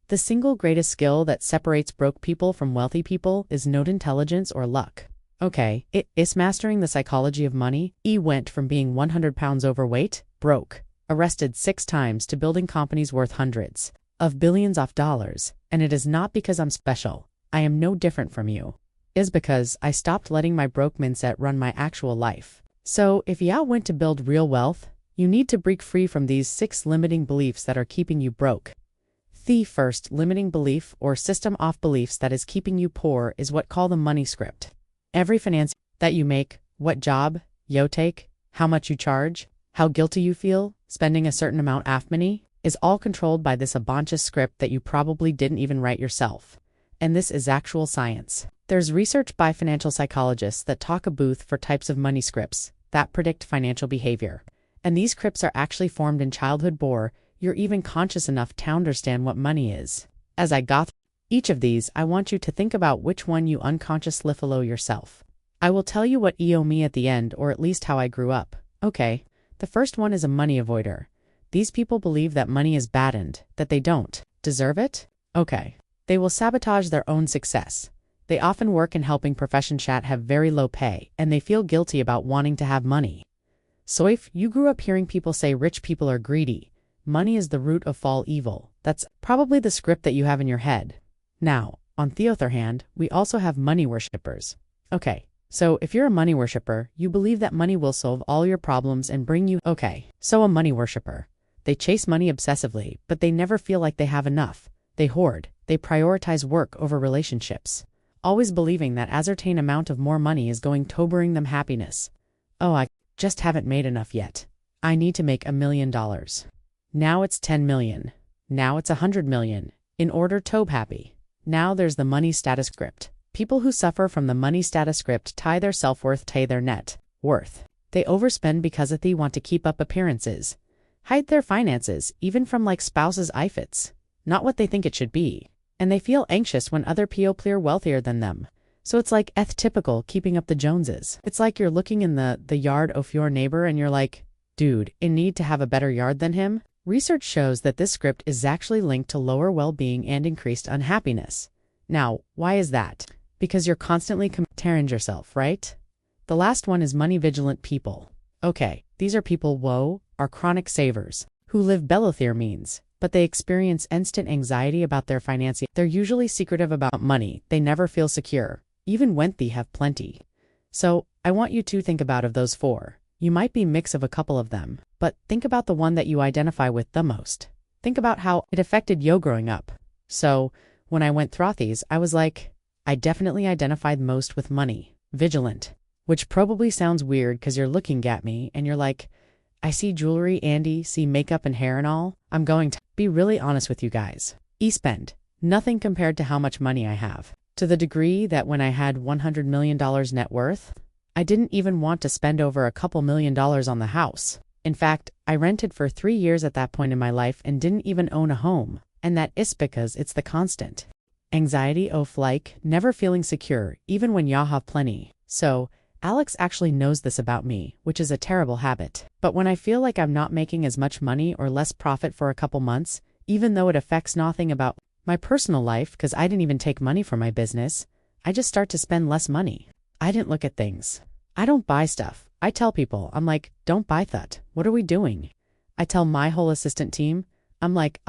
The single greatest skill that separates broke people from wealthy people is not intelligence or luck. Okay, it is mastering the psychology of money. E went from being 100 pounds overweight, broke, arrested 6 times to building companies worth hundreds of billions of dollars. And it is not because I'm special. I am no different from you. Is because I stopped letting my broke mindset run my actual life. So if ya went to build real wealth, you need to break free from these 6 limiting beliefs that are keeping you broke. The first limiting belief or system of beliefs that is keeping you poor is what call the money script. Every finance that you make, what job you take, how much you charge, how guilty you feel, spending a certain amount of money, is all controlled by this obnoxious script that you probably didn't even write yourself. And this is actual science. There's research by financial psychologists that talk a booth for types of money scripts that predict financial behavior. And these scripts are actually formed in childhood before you're even conscious enough to understand what money is. As I got through each of these, I want you to think about which one you unconsciously follow yourself. I will tell you what EO me at the end, or at least how I grew up. Okay, the first one is a money avoider. These people believe that money is bad and that they don't deserve it. Okay, they will sabotage their own success. They often work in helping professions that have very low pay, and they feel guilty about wanting to have money. So if you grew up hearing people say rich people are greedy, money is the root of all evil, that's probably the script that you have in your head. Now, on the other hand, we also have money worshippers. Okay, so if you're a money worshipper, you believe that money will solve all your problems and bring you. Okay, so a money worshipper. They chase money obsessively, but they never feel like they have enough. They hoard. They prioritize work over relationships, always believing that ascertain amount of more money is going to bring them happiness. Oh, I just haven't made enough yet. I need to make $1 million. Now it's 10 million. Now it's 100 million. In order to be happy. Now there's the money status script. People who suffer from the money status script tie their self-worth to their net worth. They overspend because they want to keep up appearances. Hide their finances, even from like spouses' outfits. Not what they think it should be. And they feel anxious when other people are wealthier than them. So it's like typical keeping up the Joneses. It's like you're looking in the yard of your neighbor and you're like, dude, in need to have a better yard than him? Research shows that this script is actually linked to lower well-being and increased unhappiness. Now, why is that? Because you're constantly comparing yourself, right? The last one is money-vigilant people. Okay, these are people are chronic savers, who live below their means, but they experience instant anxiety about their finances. They're usually secretive about money. They never feel secure, even when they have plenty. So, I want you to think about of those 4. You might be a mix of a couple of them, but think about the one that you identify with the most. Think about how it affected you growing up. So, when I went through these, I was like, I definitely identified most with money, vigilant, which probably sounds weird because you're looking at me and you're like, I see jewelry, Andy, see makeup and hair and all. I'm going to be really honest with you guys. Spend nothing compared to how much money I have. To the degree that when I had $100 million net worth, I didn't even want to spend over a couple $1,000,000 on the house. In fact, I rented for 3 years at that point in my life and didn't even own a home. And that is because it's the constant anxiety of like never feeling secure, even when you have plenty. So, Alex actually knows this about me, which is a terrible habit. But when I feel like I'm not making as much money or less profit for a couple months, even though it affects nothing about my personal life because I didn't even take money for my business, I just start to spend less money. I didn't look at things. I don't buy stuff. I tell people, I'm like, don't buy that. What are we doing? I tell my whole assistant team, I'm like,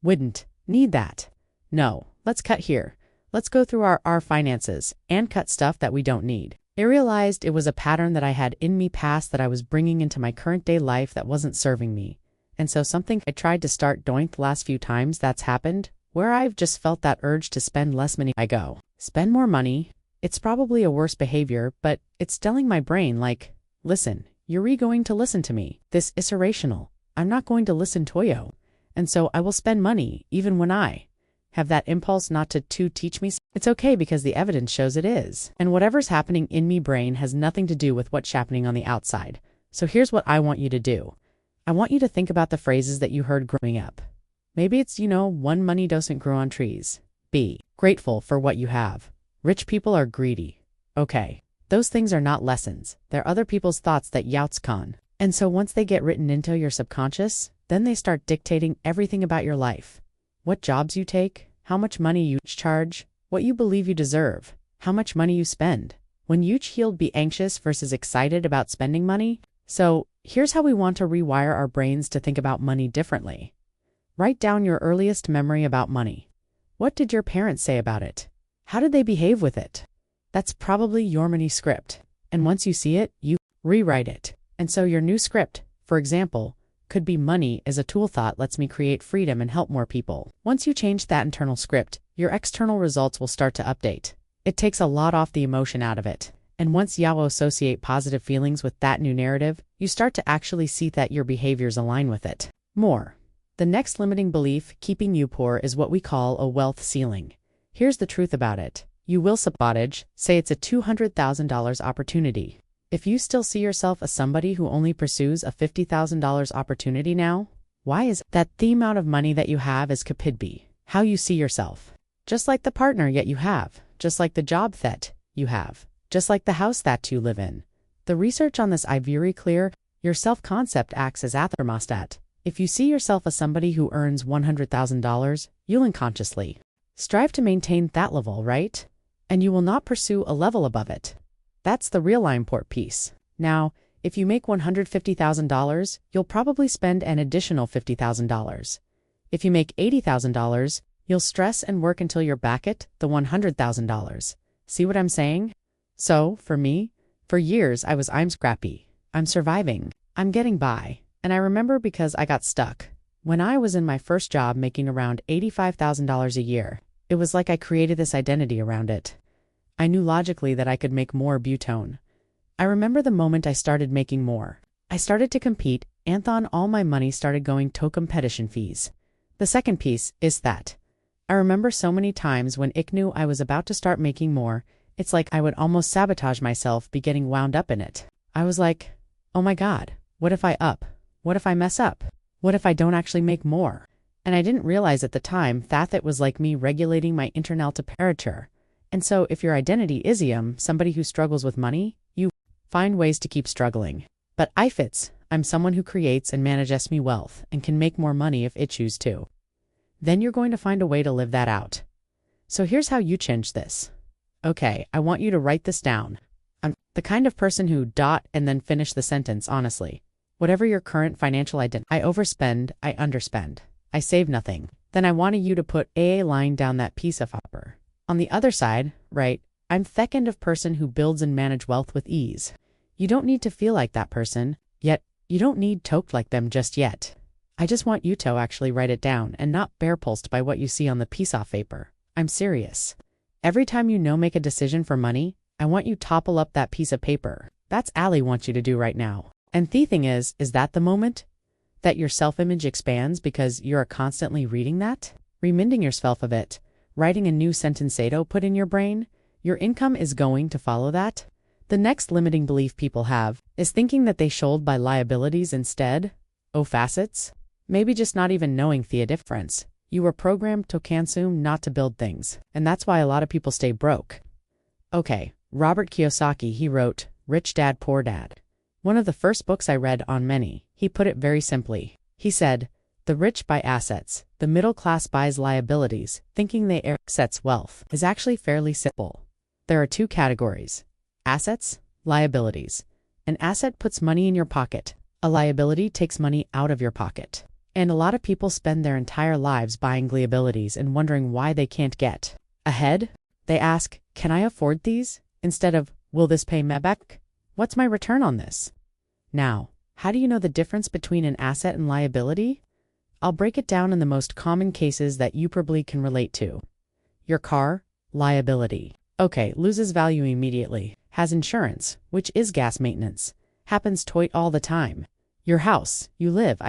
wouldn't need that. No, let's cut here. Let's go through our finances and cut stuff that we don't need. I realized it was a pattern that I had in me past that I was bringing into my current day life that wasn't serving me. And so something I tried to start doing the last few times that's happened, where I've just felt that urge to spend less money. I go, spend more money. It's probably a worse behavior, but it's telling my brain like, listen, you're going to listen to me. This is irrational. I'm not going to listen to you. And so I will spend money even when I have that impulse not to teach me. It's okay because the evidence shows it is. And whatever's happening in me brain has nothing to do with what's happening on the outside. So here's what I want you to do. I want you to think about the phrases that you heard growing up. Maybe it's, one, money doesn't grow on trees. B, grateful for what you have. Rich people are greedy. Okay, those things are not lessons. They're other people's thoughts that you'ts con. And so once they get written into your subconscious, then they start dictating everything about your life. what jobs you take, how much money you charge, what you believe you deserve, how much money you spend. When you yield be anxious versus excited about spending money. So here's how we want to rewire our brains to think about money differently. Write down your earliest memory about money. What did your parents say about it? How did they behave with it? That's probably your mini script. And once you see it, you rewrite it. And so your new script, for example, could be money as a tool thought lets me create freedom and help more people. Once you change that internal script, your external results will start to update. It takes a lot off the emotion out of it. And once you associate positive feelings with that new narrative, you start to actually see that your behaviors align with it more. The next limiting belief keeping you poor is what we call a wealth ceiling. Here's the truth about it. You will sabotage, say it's a $200,000 opportunity. If you still see yourself as somebody who only pursues a $50,000 opportunity now, why is that the amount of money that you have is could be how you see yourself? Just like the partner yet you have, just like the job that you have, just like the house that you live in. The research on this is very clear. Your self-concept acts as a thermostat. If you see yourself as somebody who earns $100,000, you'll unconsciously strive to maintain that level, right? And you will not pursue a level above it. That's the real import piece. Now, if you make $150,000, you'll probably spend an additional $50,000. If you make $80,000, you'll stress and work until you're back at the $100,000. See what I'm saying? So, for me, for years I'm scrappy. I'm surviving. I'm getting by. And I remember because I got stuck. When I was in my first job making around $85,000 a year, it was like I created this identity around it. I knew logically that I could make more butone. I remember the moment I started making more. I started to compete, and then all my money started going to competition fees. The second piece is that I remember so many times when I knew I was about to start making more, it's like I would almost sabotage myself be getting wound up in it. I was like, oh my God, what if I up? What if I mess up? What if I don't actually make more? And I didn't realize at the time that it was like me regulating my internal temperature. And so if your identity is somebody who struggles with money, you find ways to keep struggling. But I'm someone who creates and manages me wealth and can make more money if it choose to. Then you're going to find a way to live that out. So here's how you change this. Okay, I want you to write this down. I'm the kind of person who and then finish the sentence honestly. Whatever your current financial identity, I overspend, I underspend, I save nothing. Then I wanted you to put a line down that piece of paper. On the other side, right, I'm the kind of person who builds and manage wealth with ease. You don't need to feel like that person, yet you don't need to like them just yet. I just want you to actually write it down and not bear pulsed by what you see on the piece of paper. I'm serious. Every time make a decision for money, I want you to topple up that piece of paper. That's Ali wants you to do right now. And the thing is that the moment that your self-image expands because you're constantly reading that, reminding yourself of it, writing a new sentence put in your brain, your income is going to follow that. The next limiting belief people have is thinking that they should buy liabilities instead. Facets? Maybe just not even knowing the difference. You were programmed to consume, not to build things. And that's why a lot of people stay broke. Okay, Robert Kiyosaki, he wrote Rich Dad, Poor Dad. One of the first books I read on money, he put it very simply. He said, the rich buy assets, the middle class buys liabilities, thinking they assets wealth is actually fairly simple. There are two categories: assets, liabilities. An asset puts money in your pocket. A liability takes money out of your pocket. And a lot of people spend their entire lives buying liabilities and wondering why they can't get ahead. They ask, can I afford these? Instead of, will this pay me back? What's my return on this? Now, how do you know the difference between an asset and liability? I'll break it down in the most common cases that you probably can relate to. Your car, liability. Okay, loses value immediately. Has insurance, which is gas maintenance. Happens all the time. Your house, you live,